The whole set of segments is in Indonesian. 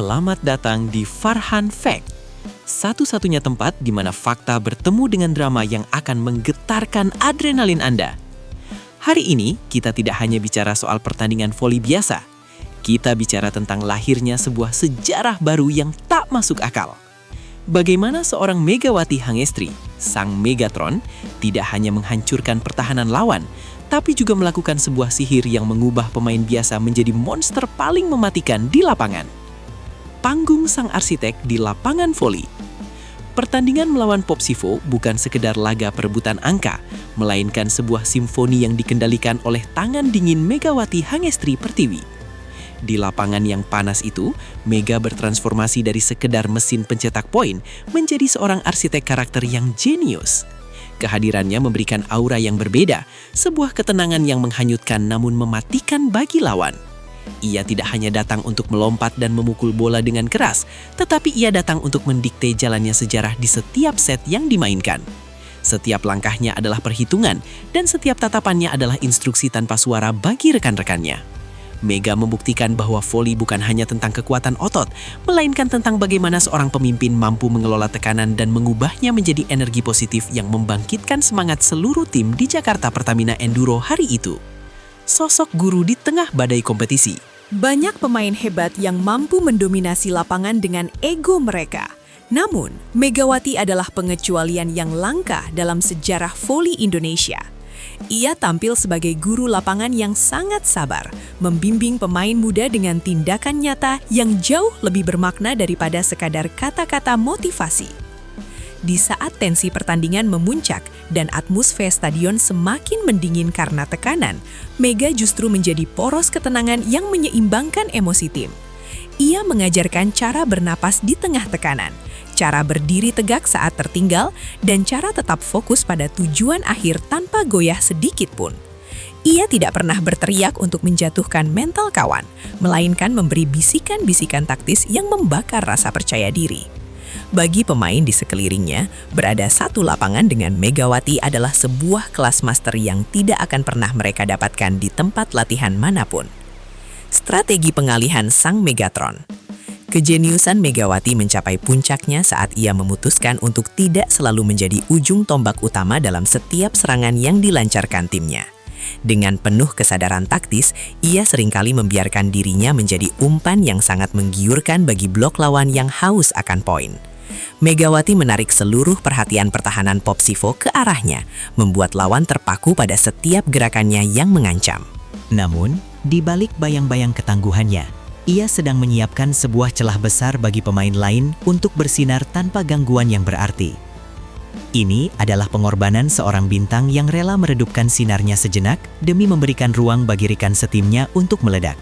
Selamat datang di Farhan Fact, satu-satunya tempat di mana fakta bertemu dengan drama yang akan menggetarkan adrenalin Anda. Hari ini, kita tidak hanya bicara soal pertandingan voli biasa. Kita bicara tentang lahirnya sebuah sejarah baru yang tak masuk akal. Bagaimana seorang Megawati Hangestri, sang Megatron, tidak hanya menghancurkan pertahanan lawan, tapi juga melakukan sebuah sihir yang mengubah pemain biasa menjadi monster paling mematikan di lapangan. Panggung sang arsitek di lapangan voli. Pertandingan melawan Popsivo bukan sekedar laga perebutan angka, melainkan sebuah simfoni yang dikendalikan oleh tangan dingin Megawati Hangestri Pertiwi. Di lapangan yang panas itu, Mega bertransformasi dari sekedar mesin pencetak poin menjadi seorang arsitek karakter yang jenius. Kehadirannya memberikan aura yang berbeda, sebuah ketenangan yang menghanyutkan namun mematikan bagi lawan. Ia tidak hanya datang untuk melompat dan memukul bola dengan keras, tetapi ia datang untuk mendikte jalannya sejarah di setiap set yang dimainkan. Setiap langkahnya adalah perhitungan, dan setiap tatapannya adalah instruksi tanpa suara bagi rekan-rekannya. Mega membuktikan bahwa voli bukan hanya tentang kekuatan otot, melainkan tentang bagaimana seorang pemimpin mampu mengelola tekanan dan mengubahnya menjadi energi positif yang membangkitkan semangat seluruh tim di Jakarta Pertamina Enduro hari itu. Sosok guru di tengah badai kompetisi. Banyak pemain hebat yang mampu mendominasi lapangan dengan ego mereka. Namun, Megawati adalah pengecualian yang langka dalam sejarah voli Indonesia. Ia tampil sebagai guru lapangan yang sangat sabar, membimbing pemain muda dengan tindakan nyata yang jauh lebih bermakna daripada sekadar kata-kata motivasi. Di saat tensi pertandingan memuncak dan atmosfer stadion semakin mendingin karena tekanan, Mega justru menjadi poros ketenangan yang menyeimbangkan emosi tim. Ia mengajarkan cara bernapas di tengah tekanan, cara berdiri tegak saat tertinggal, dan cara tetap fokus pada tujuan akhir tanpa goyah sedikit pun. Ia tidak pernah berteriak untuk menjatuhkan mental kawan, melainkan memberi bisikan-bisikan taktis yang membakar rasa percaya diri. Bagi pemain di sekelilingnya, berada satu lapangan dengan Megawati adalah sebuah kelas master yang tidak akan pernah mereka dapatkan di tempat latihan manapun. Strategi pengalihan sang Megatron. Kejeniusan Megawati mencapai puncaknya saat ia memutuskan untuk tidak selalu menjadi ujung tombak utama dalam setiap serangan yang dilancarkan timnya. Dengan penuh kesadaran taktis, ia seringkali membiarkan dirinya menjadi umpan yang sangat menggiurkan bagi blok lawan yang haus akan poin. Megawati menarik seluruh perhatian pertahanan Popsivo ke arahnya, membuat lawan terpaku pada setiap gerakannya yang mengancam. Namun, di balik bayang-bayang ketangguhannya, ia sedang menyiapkan sebuah celah besar bagi pemain lain untuk bersinar tanpa gangguan yang berarti. Ini adalah pengorbanan seorang bintang yang rela meredupkan sinarnya sejenak demi memberikan ruang bagi rekan setimnya untuk meledak.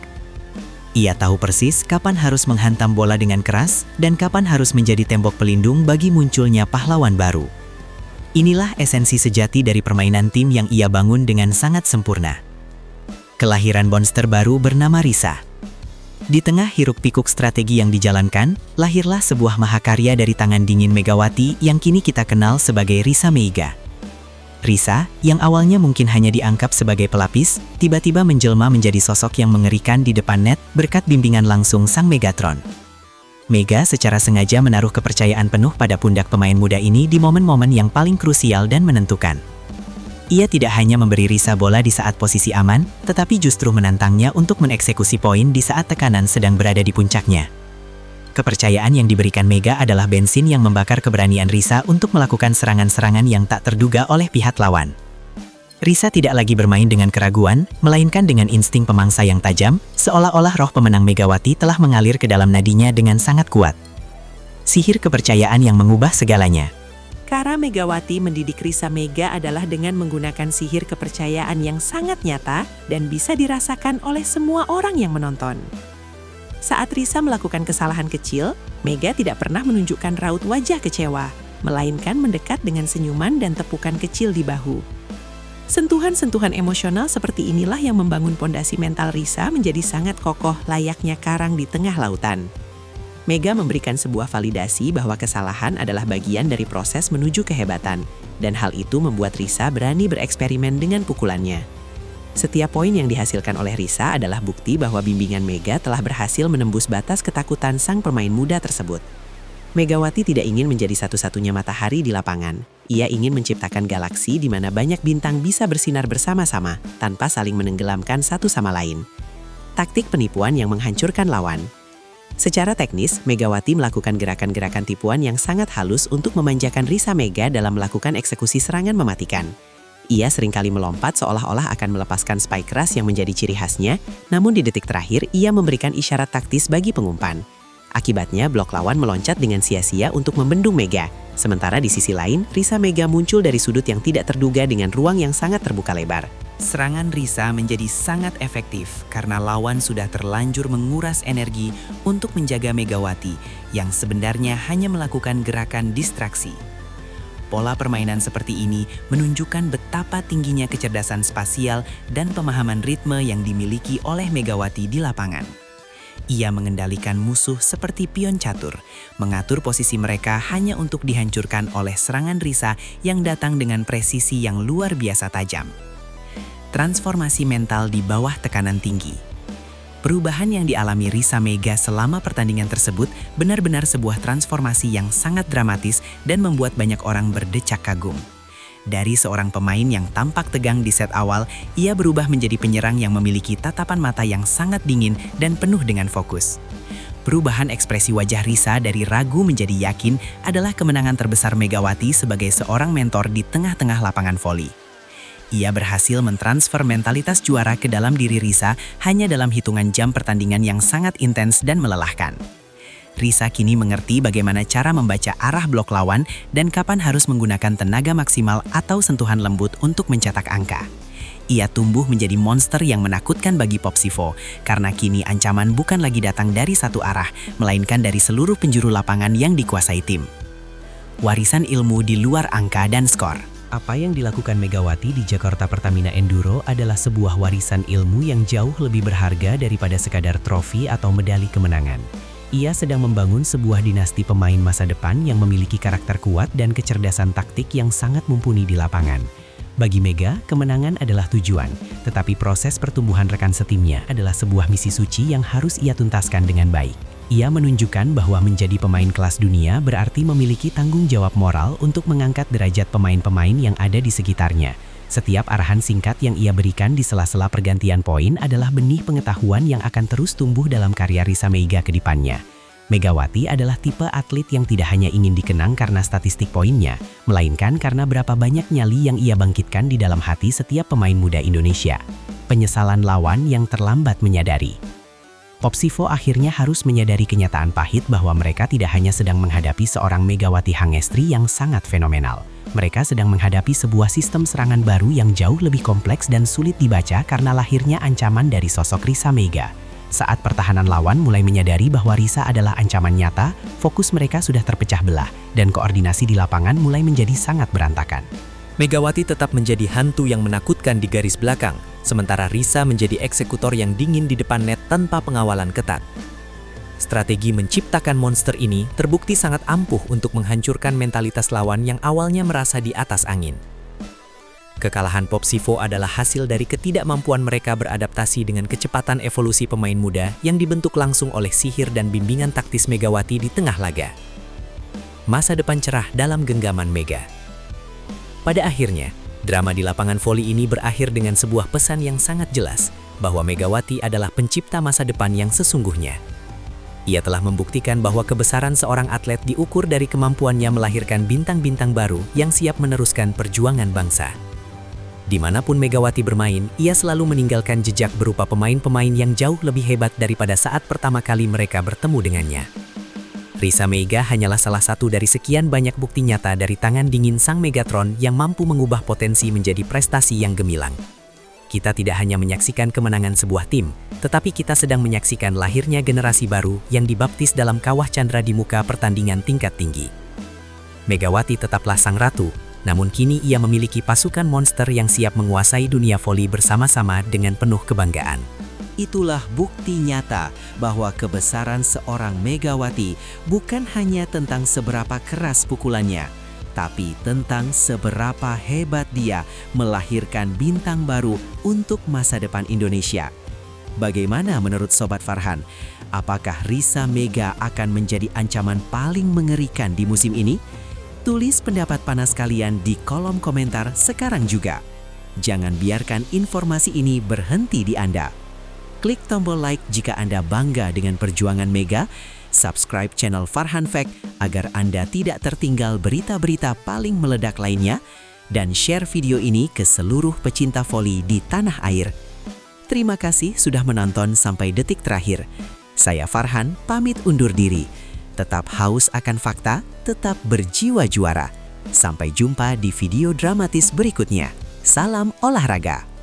Ia tahu persis kapan harus menghantam bola dengan keras dan kapan harus menjadi tembok pelindung bagi munculnya pahlawan baru. Inilah esensi sejati dari permainan tim yang ia bangun dengan sangat sempurna. Kelahiran monster baru bernama Risa. Di tengah hiruk-pikuk strategi yang dijalankan, lahirlah sebuah mahakarya dari tangan dingin Megawati yang kini kita kenal sebagai Risa Meiga. Risa, yang awalnya mungkin hanya dianggap sebagai pelapis, tiba-tiba menjelma menjadi sosok yang mengerikan di depan net berkat bimbingan langsung sang Megatron. Mega secara sengaja menaruh kepercayaan penuh pada pundak pemain muda ini di momen-momen yang paling krusial dan menentukan. Ia tidak hanya memberi Risa bola di saat posisi aman, tetapi justru menantangnya untuk mengeksekusi poin di saat tekanan sedang berada di puncaknya. Kepercayaan yang diberikan Mega adalah bensin yang membakar keberanian Risa untuk melakukan serangan-serangan yang tak terduga oleh pihak lawan. Risa tidak lagi bermain dengan keraguan, melainkan dengan insting pemangsa yang tajam, seolah-olah roh pemenang Megawati telah mengalir ke dalam nadinya dengan sangat kuat. Sihir kepercayaan yang mengubah segalanya. Cara Megawati mendidik Risa Mega adalah dengan menggunakan sihir kepercayaan yang sangat nyata dan bisa dirasakan oleh semua orang yang menonton. Saat Risa melakukan kesalahan kecil, Mega tidak pernah menunjukkan raut wajah kecewa, melainkan mendekat dengan senyuman dan tepukan kecil di bahu. Sentuhan-sentuhan emosional seperti inilah yang membangun pondasi mental Risa menjadi sangat kokoh layaknya karang di tengah lautan. Mega memberikan sebuah validasi bahwa kesalahan adalah bagian dari proses menuju kehebatan, dan hal itu membuat Risa berani bereksperimen dengan pukulannya. Setiap poin yang dihasilkan oleh Risa adalah bukti bahwa bimbingan Mega telah berhasil menembus batas ketakutan sang pemain muda tersebut. Megawati tidak ingin menjadi satu-satunya matahari di lapangan. Ia ingin menciptakan galaksi di mana banyak bintang bisa bersinar bersama-sama tanpa saling menenggelamkan satu sama lain. Taktik penipuan yang menghancurkan lawan. Secara teknis, Megawati melakukan gerakan-gerakan tipuan yang sangat halus untuk memanjakan Risa Mega dalam melakukan eksekusi serangan mematikan. Ia seringkali melompat seolah-olah akan melepaskan spike keras yang menjadi ciri khasnya, namun di detik terakhir ia memberikan isyarat taktis bagi pengumpan. Akibatnya, blok lawan meloncat dengan sia-sia untuk membendung Mega. Sementara di sisi lain, Risa Mega muncul dari sudut yang tidak terduga dengan ruang yang sangat terbuka lebar. Serangan Risa menjadi sangat efektif karena lawan sudah terlanjur menguras energi untuk menjaga Megawati yang sebenarnya hanya melakukan gerakan distraksi. Pola permainan seperti ini menunjukkan betapa tingginya kecerdasan spasial dan pemahaman ritme yang dimiliki oleh Megawati di lapangan. Ia mengendalikan musuh seperti pion catur, mengatur posisi mereka hanya untuk dihancurkan oleh serangan Risa yang datang dengan presisi yang luar biasa tajam. Transformasi mental di bawah tekanan tinggi. Perubahan yang dialami Risa Mega selama pertandingan tersebut benar-benar sebuah transformasi yang sangat dramatis dan membuat banyak orang berdecak kagum. Dari seorang pemain yang tampak tegang di set awal, ia berubah menjadi penyerang yang memiliki tatapan mata yang sangat dingin dan penuh dengan fokus. Perubahan ekspresi wajah Risa dari ragu menjadi yakin adalah kemenangan terbesar Megawati sebagai seorang mentor di tengah-tengah lapangan voli. Ia berhasil mentransfer mentalitas juara ke dalam diri Risa hanya dalam hitungan jam pertandingan yang sangat intens dan melelahkan. Risa kini mengerti bagaimana cara membaca arah blok lawan dan kapan harus menggunakan tenaga maksimal atau sentuhan lembut untuk mencetak angka. Ia tumbuh menjadi monster yang menakutkan bagi Popsivo karena kini ancaman bukan lagi datang dari satu arah, melainkan dari seluruh penjuru lapangan yang dikuasai tim. Warisan ilmu di luar angka dan skor. Apa yang dilakukan Megawati di Jakarta Pertamina Enduro adalah sebuah warisan ilmu yang jauh lebih berharga daripada sekadar trofi atau medali kemenangan. Ia sedang membangun sebuah dinasti pemain masa depan yang memiliki karakter kuat dan kecerdasan taktik yang sangat mumpuni di lapangan. Bagi Mega, kemenangan adalah tujuan, tetapi proses pertumbuhan rekan setimnya adalah sebuah misi suci yang harus ia tuntaskan dengan baik. Ia menunjukkan bahwa menjadi pemain kelas dunia berarti memiliki tanggung jawab moral untuk mengangkat derajat pemain-pemain yang ada di sekitarnya. Setiap arahan singkat yang ia berikan di sela-sela pergantian poin adalah benih pengetahuan yang akan terus tumbuh dalam karya Risa Mega ke depannya. Megawati adalah tipe atlet yang tidak hanya ingin dikenang karena statistik poinnya, melainkan karena berapa banyak nyali yang ia bangkitkan di dalam hati setiap pemain muda Indonesia. Penyesalan lawan yang terlambat menyadari. Popsivo akhirnya harus menyadari kenyataan pahit bahwa mereka tidak hanya sedang menghadapi seorang Megawati Hangestri yang sangat fenomenal. Mereka sedang menghadapi sebuah sistem serangan baru yang jauh lebih kompleks dan sulit dibaca karena lahirnya ancaman dari sosok Risa Mega. Saat pertahanan lawan mulai menyadari bahwa Risa adalah ancaman nyata, fokus mereka sudah terpecah belah dan koordinasi di lapangan mulai menjadi sangat berantakan. Megawati tetap menjadi hantu yang menakutkan di garis belakang, sementara Risa menjadi eksekutor yang dingin di depan net tanpa pengawalan ketat. Strategi menciptakan monster ini terbukti sangat ampuh untuk menghancurkan mentalitas lawan yang awalnya merasa di atas angin. Kekalahan Popsivo adalah hasil dari ketidakmampuan mereka beradaptasi dengan kecepatan evolusi pemain muda yang dibentuk langsung oleh sihir dan bimbingan taktis Megawati di tengah laga. Masa depan cerah dalam genggaman Mega. Pada akhirnya, drama di lapangan voli ini berakhir dengan sebuah pesan yang sangat jelas, bahwa Megawati adalah pencipta masa depan yang sesungguhnya. Ia telah membuktikan bahwa kebesaran seorang atlet diukur dari kemampuannya melahirkan bintang-bintang baru yang siap meneruskan perjuangan bangsa. Dimanapun Megawati bermain, ia selalu meninggalkan jejak berupa pemain-pemain yang jauh lebih hebat daripada saat pertama kali mereka bertemu dengannya. Risa Mega hanyalah salah satu dari sekian banyak bukti nyata dari tangan dingin sang Megatron yang mampu mengubah potensi menjadi prestasi yang gemilang. Kita tidak hanya menyaksikan kemenangan sebuah tim, tetapi kita sedang menyaksikan lahirnya generasi baru yang dibaptis dalam kawah candra di muka pertandingan tingkat tinggi. Megawati tetaplah sang ratu, namun kini ia memiliki pasukan monster yang siap menguasai dunia voli bersama-sama dengan penuh kebanggaan. Itulah bukti nyata bahwa kebesaran seorang Megawati bukan hanya tentang seberapa keras pukulannya, tapi tentang seberapa hebat dia melahirkan bintang baru untuk masa depan Indonesia. Bagaimana menurut Sobat Farhan? Apakah Risa Mega akan menjadi ancaman paling mengerikan di musim ini? Tulis pendapat panas kalian di kolom komentar sekarang juga. Jangan biarkan informasi ini berhenti di Anda. Klik tombol like jika Anda bangga dengan perjuangan Mega, subscribe channel Farhan Fact agar Anda tidak tertinggal berita-berita paling meledak lainnya, dan share video ini ke seluruh pecinta voli di tanah air. Terima kasih sudah menonton sampai detik terakhir. Saya Farhan, pamit undur diri. Tetap haus akan fakta, tetap berjiwa juara. Sampai jumpa di video dramatis berikutnya. Salam olahraga.